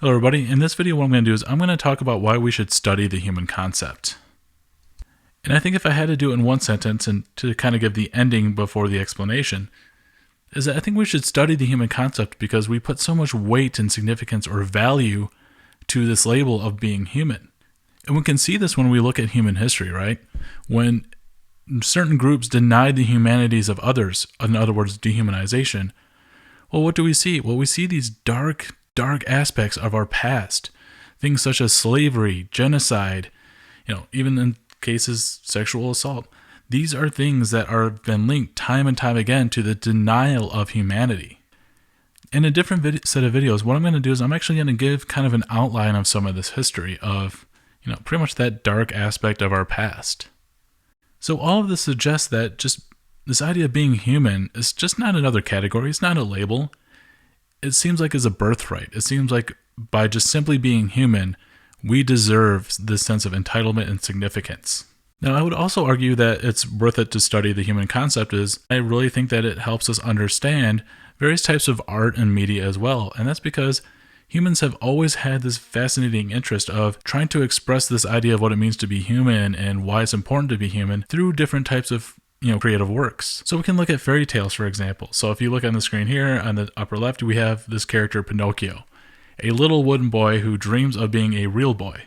Hello everybody, in this video what I'm going to do is I'm going to talk about why we should study the human concept. And I think if I had to do it in one sentence and to kind of give the ending before the explanation, is that I think we should study the human concept because we put so much weight and significance or value to this label of being human. And we can see this when we look at human history, right? When certain groups denied the humanities of others, in other words, dehumanization, well, what do we see? Well, we see these dark aspects of our past. Things such as slavery, genocide, even in cases, sexual assault. These are things that are been linked time and time again to the denial of humanity. In a different set of videos, what I'm going to do is I'm actually going to give kind of an outline of some of this history of, pretty much that dark aspect of our past. So all of this suggests that just this idea of being human is just not another category. It's not a label. It seems like it's a birthright. It seems like by just simply being human, we deserve this sense of entitlement and significance. Now, I would also argue that it's worth it to study the human concept is I really think that it helps us understand various types of art and media as well. And that's because humans have always had this fascinating interest of trying to express this idea of what it means to be human and why it's important to be human through different types of creative works. So we can look at fairy tales, for example. So if you look on the screen here, on the upper left, we have this character Pinocchio, a little wooden boy who dreams of being a real boy.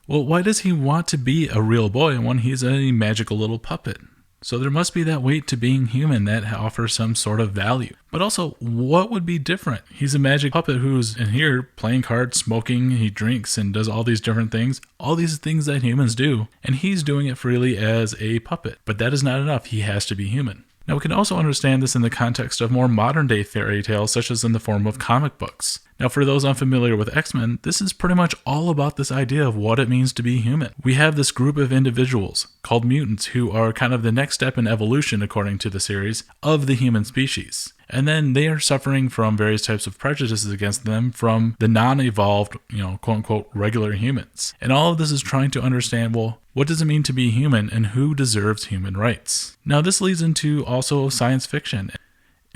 Well, why does he want to be a real boy when he's a magical little puppet? So there must be that weight to being human that offers some sort of value. But also, what would be different? He's a magic puppet who's in here playing cards, smoking, he drinks and does all these different things. All these things that humans do. And he's doing it freely as a puppet. But that is not enough. He has to be human. Now we can also understand this in the context of more modern day fairy tales, such as in the form of comic books. Now for those unfamiliar with X-Men, this is pretty much all about this idea of what it means to be human. We have this group of individuals called mutants who are kind of the next step in evolution, according to the series, of the human species. And then they are suffering from various types of prejudices against them from the non-evolved, quote unquote, regular humans. And all of this is trying to understand, well, what does it mean to be human and who deserves human rights? Now this leads into also science fiction.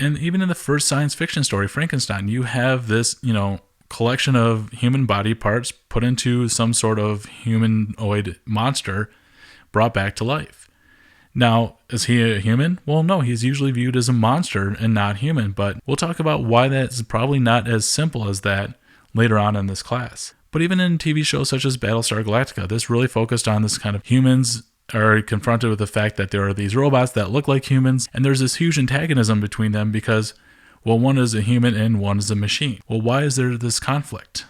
And even in the first science fiction story, Frankenstein, you have this, collection of human body parts put into some sort of humanoid monster brought back to life. Now, is he a human? Well, no, he's usually viewed as a monster and not human, but we'll talk about why that's probably not as simple as that later on in this class. But even in TV shows such as Battlestar Galactica, this really focused on this kind of humans are confronted with the fact that there are these robots that look like humans, and there's this huge antagonism between them because, well, one is a human and one is a machine. Well, why is there this conflict?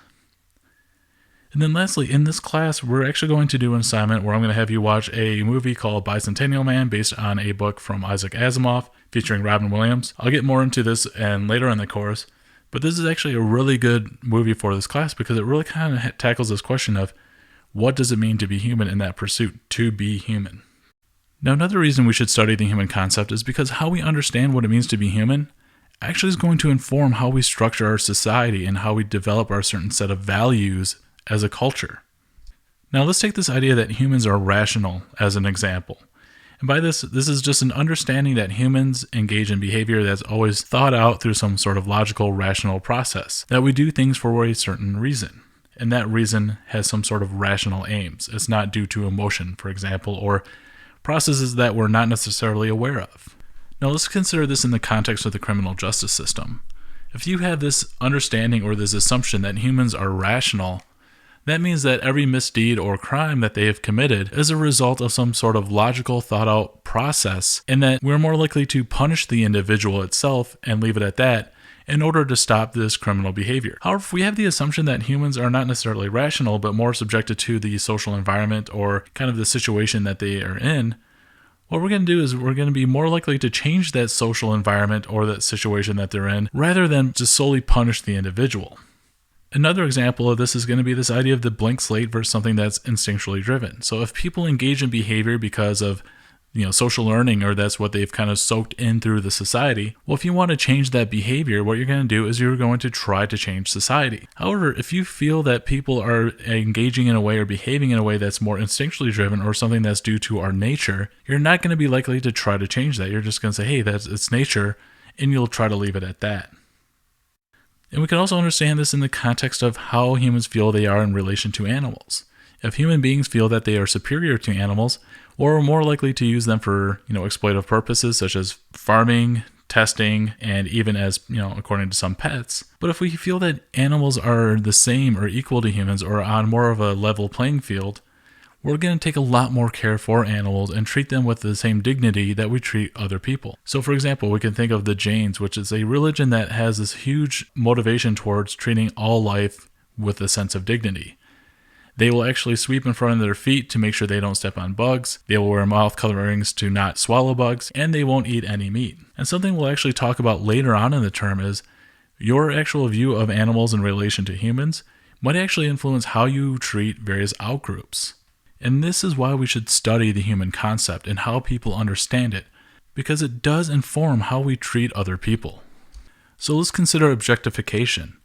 And then lastly, in this class, we're actually going to do an assignment where I'm going to have you watch a movie called Bicentennial Man based on a book from Isaac Asimov featuring Robin Williams. I'll get more into this and later in the course, but this is actually a really good movie for this class because it really kind of tackles this question of what does it mean to be human in that pursuit to be human? Now, another reason we should study the human concept is because how we understand what it means to be human actually is going to inform how we structure our society and how we develop our certain set of values as a culture. Now, let's take this idea that humans are rational as an example. And by this is just an understanding that humans engage in behavior that's always thought out through some sort of logical, rational process, that we do things for a certain reason. And that reason has some sort of rational aims. It's not due to emotion, for example, or processes that we're not necessarily aware of. Now let's consider this in the context of the criminal justice system. If you have this understanding or this assumption that humans are rational, that means that every misdeed or crime that they have committed is a result of some sort of logical, thought-out process, and that we're more likely to punish the individual itself and leave it at that, in order to stop this criminal behavior. However, if we have the assumption that humans are not necessarily rational, but more subjected to the social environment or kind of the situation that they are in, what we're going to do is we're going to be more likely to change that social environment or that situation that they're in, rather than just solely punish the individual. Another example of this is going to be this idea of the blank slate versus something that's instinctually driven. So if people engage in behavior because of social learning, or that's what they've kind of soaked in through the society. Well, if you want to change that behavior, what you're going to do is you're going to try to change society. However, if you feel that people are engaging in a way or behaving in a way that's more instinctually driven or something that's due to our nature, you're not going to be likely to try to change that. You're just going to say, hey, it's nature, and you'll try to leave it at that. And we can also understand this in the context of how humans feel they are in relation to animals. If human beings feel that they are superior to animals, or are more likely to use them for, exploitative purposes such as farming, testing, and even as, according to some pets. But if we feel that animals are the same or equal to humans or on more of a level playing field, we're going to take a lot more care for animals and treat them with the same dignity that we treat other people. So for example, we can think of the Jains, which is a religion that has this huge motivation towards treating all life with a sense of dignity. They will actually sweep in front of their feet to make sure they don't step on bugs. They will wear mouth coverings to not swallow bugs, and they won't eat any meat. And something we'll actually talk about later on in the term is your actual view of animals in relation to humans might actually influence how you treat various outgroups. And this is why we should study the human concept and how people understand it, because it does inform how we treat other people. So let's consider objectification.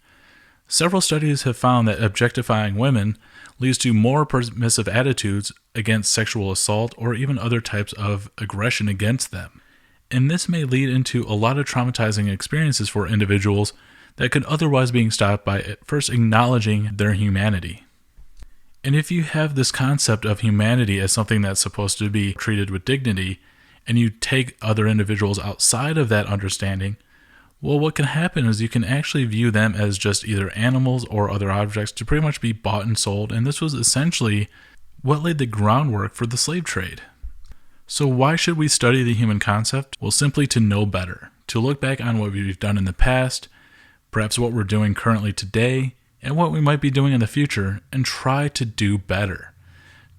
Several studies have found that objectifying women leads to more permissive attitudes against sexual assault or even other types of aggression against them. And this may lead into a lot of traumatizing experiences for individuals that could otherwise be stopped by at first acknowledging their humanity. And if you have this concept of humanity as something that's supposed to be treated with dignity, and you take other individuals outside of that understanding, well, what can happen is you can actually view them as just either animals or other objects to pretty much be bought and sold, and this was essentially what laid the groundwork for the slave trade. So why should we study the human concept? Well, simply to know better, to look back on what we've done in the past, perhaps what we're doing currently today, and what we might be doing in the future, and try to do better.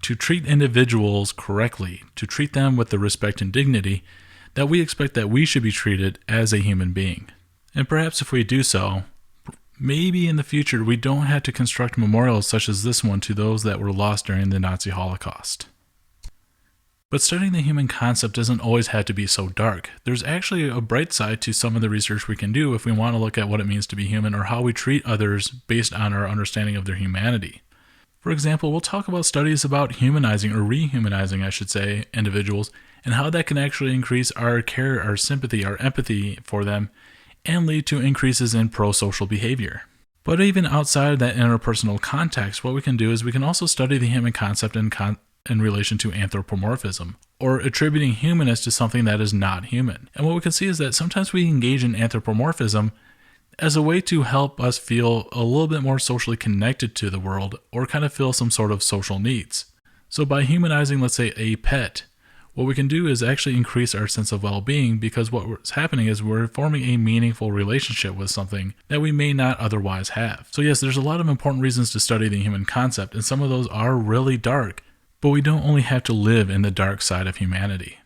To treat individuals correctly, to treat them with the respect and dignity that we expect that we should be treated as a human being. And perhaps if we do so, maybe in the future we don't have to construct memorials such as this one to those that were lost during the Nazi Holocaust. But studying the human concept doesn't always have to be so dark. There's actually a bright side to some of the research we can do if we want to look at what it means to be human or how we treat others based on our understanding of their humanity. For example, we'll talk about studies about humanizing or rehumanizing, individuals, and how that can actually increase our care, our sympathy, our empathy for them, and lead to increases in pro-social behavior. But even outside of that interpersonal context, what we can do is we can also study the human concept in relation to anthropomorphism, or attributing humanness to something that is not human. And what we can see is that sometimes we engage in anthropomorphism as a way to help us feel a little bit more socially connected to the world, or kind of fill some sort of social needs. So by humanizing, let's say, a pet, what we can do is actually increase our sense of well-being, because what's happening is we're forming a meaningful relationship with something that we may not otherwise have. So yes, there's a lot of important reasons to study the human concept, and some of those are really dark, but we don't only have to live in the dark side of humanity.